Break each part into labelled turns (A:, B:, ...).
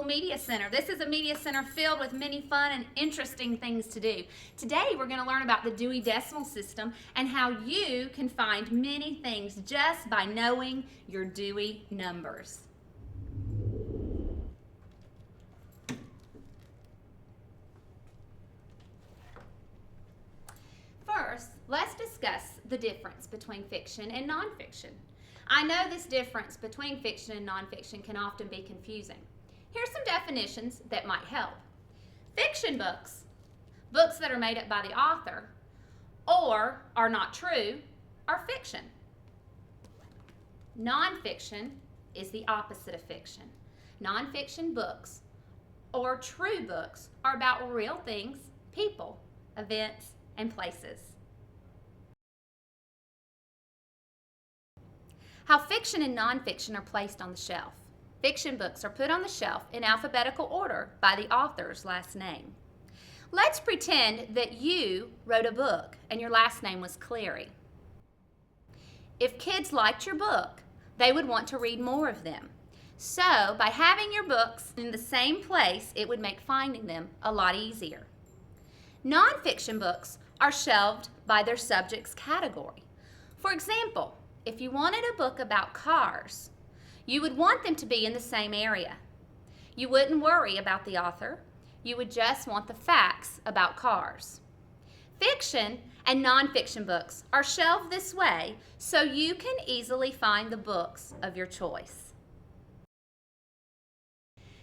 A: School Media Center. This is a media center filled with many fun and interesting things to do. Today we're going to learn about the Dewey Decimal System and how you can find many things just by knowing your Dewey numbers. First, let's discuss the difference between fiction and nonfiction. I know this difference between fiction and nonfiction can often be confusing. Here's some definitions that might help. Fiction books, books that are made up by the author or are not true, are fiction. Nonfiction is the opposite of fiction. Nonfiction books or true books are about real things, people, events, and places. How fiction and nonfiction are placed on the shelf. Fiction books are put on the shelf in alphabetical order by the author's last name. Let's pretend that you wrote a book and your last name was Cleary. If kids liked your book, they would want to read more of them. So, by having your books in the same place, it would make finding them a lot easier. Nonfiction books are shelved by their subject's category. For example, if you wanted a book about cars, you would want them to be in the same area. You wouldn't worry about the author. You would just want the facts about cars. Fiction and nonfiction books are shelved this way so you can easily find the books of your choice.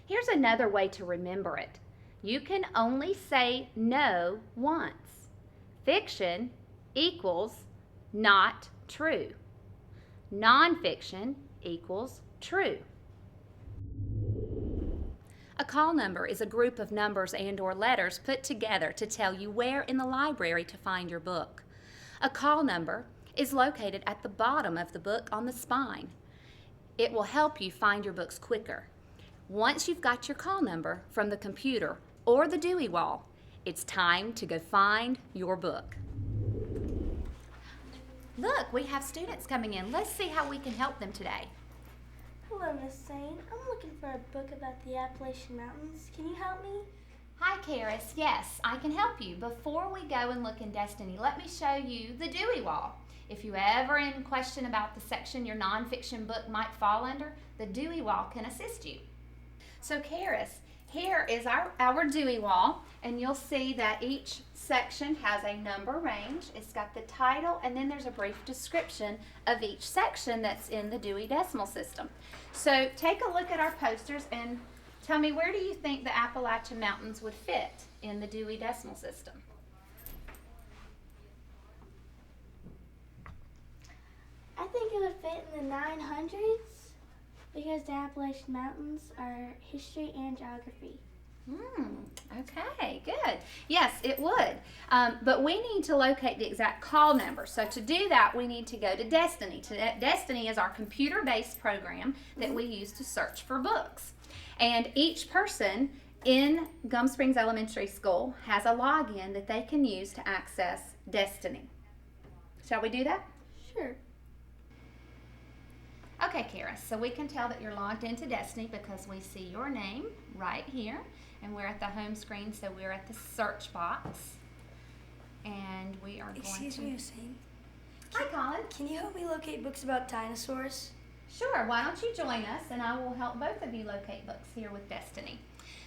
A: Here's another way to remember it. You can only say no once. Fiction equals not true. Nonfiction equals true. A call number is a group of numbers and/or letters put together to tell you where in the library to find your book. A call number is located at the bottom of the book on the spine. It will help you find your books quicker. Once you've got your call number from the computer or the Dewey wall, it's time to go find your book. Look, we have students coming in. Let's see how we can help them today.
B: Hello, Miss Zane. I'm looking for a book about the Appalachian Mountains. Can you help me?
A: Hi, Karis. Yes, I can help you. Before we go and look in Destiny, let me show you the Dewey wall. If you ever in question about the section your nonfiction book might fall under, the Dewey wall can assist you. So, Karis, here is our Dewey wall, and you'll see that each section has a number range. It's got the title, and then there's a brief description of each section that's in the Dewey Decimal System. So take a look at our posters and tell me, where do you think the Appalachian Mountains would fit in the Dewey Decimal System?
B: I think it would fit in the 900s because the Appalachian Mountains are history and geography.
A: Okay, good. Yes, it would. But we need to locate the exact call number. So to do that, we need to go to Destiny. Destiny is our computer-based program that we use to search for books. And each person in Gum Springs Elementary School has a login that they can use to access Destiny. Shall we do that?
B: Sure.
A: Okay, Kara, so we can tell that you're logged into Destiny because we see your name right here. And we're at the home screen, so we're at the search box. And we are going to...
C: Excuse me, Hussein.
A: Hi, Colin.
C: Can you help me locate books about dinosaurs?
A: Sure, why don't you join us, and I will help both of you locate books here with Destiny.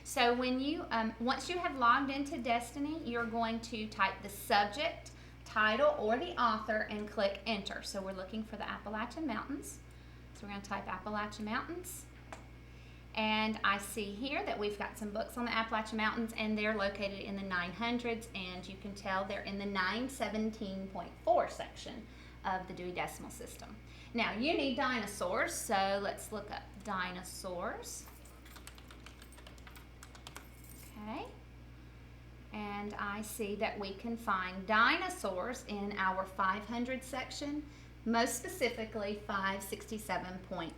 A: So when you, once you have logged into Destiny, you're going to type the subject, title, or the author, and click enter. So we're looking for the Appalachian Mountains. So we're going to type Appalachian Mountains. And I see here that we've got some books on the Appalachian Mountains, and they're located in the 900s, and you can tell they're in the 917.4 section of the Dewey Decimal System. Now, you need dinosaurs, so let's look up dinosaurs. Okay. And I see that we can find dinosaurs in our 500 section, most specifically 567.9.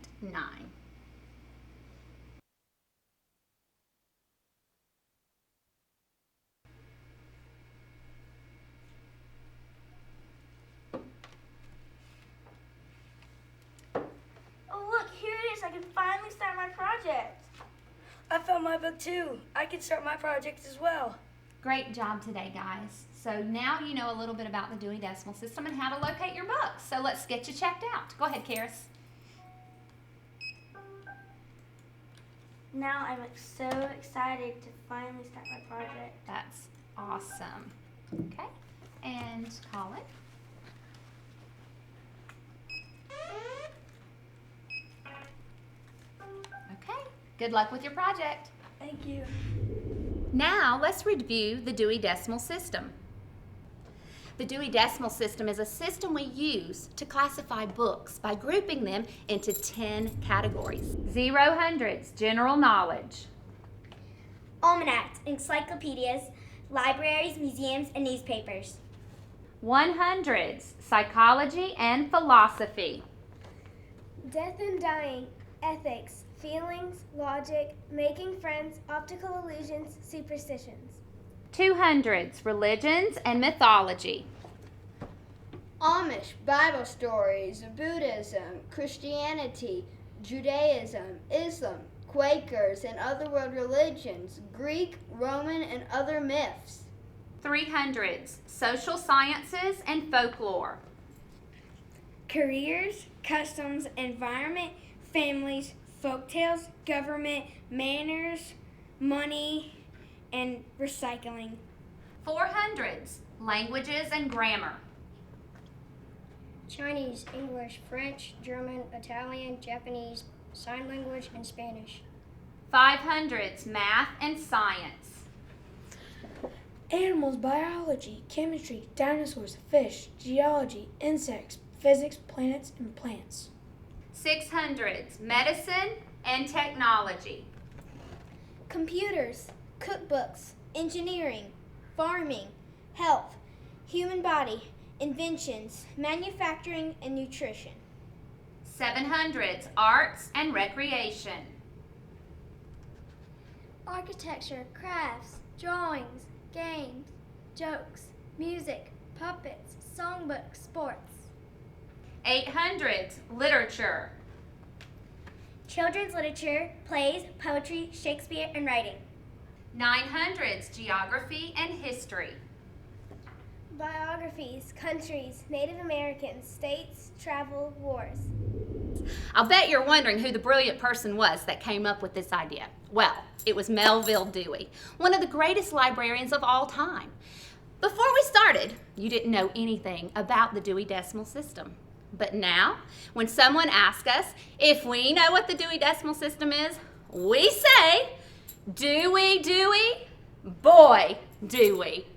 B: Oh, look, here it is. I can finally start my project.
C: I found my book too. I can start my project as well.
A: Great job today, guys. So now you know a little bit about the Dewey Decimal System and how to locate your books. So let's get you checked out. Go ahead, Karis.
B: Now I'm so excited to finally start my project.
A: That's awesome. Okay, and Colin. Okay, good luck with your project.
C: Thank you.
A: Now let's review the Dewey Decimal System. The Dewey Decimal System is a system we use to classify books by grouping them into 10 categories. 0-hundreds, general knowledge.
D: Almanacs, encyclopedias, libraries, museums, and newspapers.
A: 100s, psychology and philosophy.
E: Death and dying, ethics, feelings, logic, making friends, optical illusions, superstitions.
A: 200s, religions and mythology.
F: Amish, Bible stories, Buddhism, Christianity, Judaism, Islam, Quakers and other world religions, Greek, Roman, and other myths.
A: 300s, social sciences and folklore.
C: Careers, customs, environment, families, folktales, government, manners, money, and recycling.
A: 400s, languages and grammar.
D: Chinese, English, French, German, Italian, Japanese, sign language, and Spanish.
A: 500s, math and science.
C: Animals, biology, chemistry, dinosaurs, fish, geology, insects, physics, planets, and plants.
A: 600s, medicine and technology.
E: Computers, cookbooks, engineering, farming, health, human body, inventions, manufacturing, and nutrition.
A: 700s, arts and recreation.
E: Architecture, crafts, drawings, games, jokes, music, puppets, songbooks, sports.
A: 800s, literature.
D: Children's literature, plays, poetry, Shakespeare, and writing.
A: 900s, geography and history.
E: Biographies, countries, Native Americans, states, travel, wars.
A: I'll bet you're wondering who the brilliant person was that came up with this idea. Well, it was Melville Dewey, one of the greatest librarians of all time. Before we started, you didn't know anything about the Dewey Decimal System. But now, when someone asks us if we know what the Dewey Decimal System is, we say, Dewey, Dewey, boy, Dewey.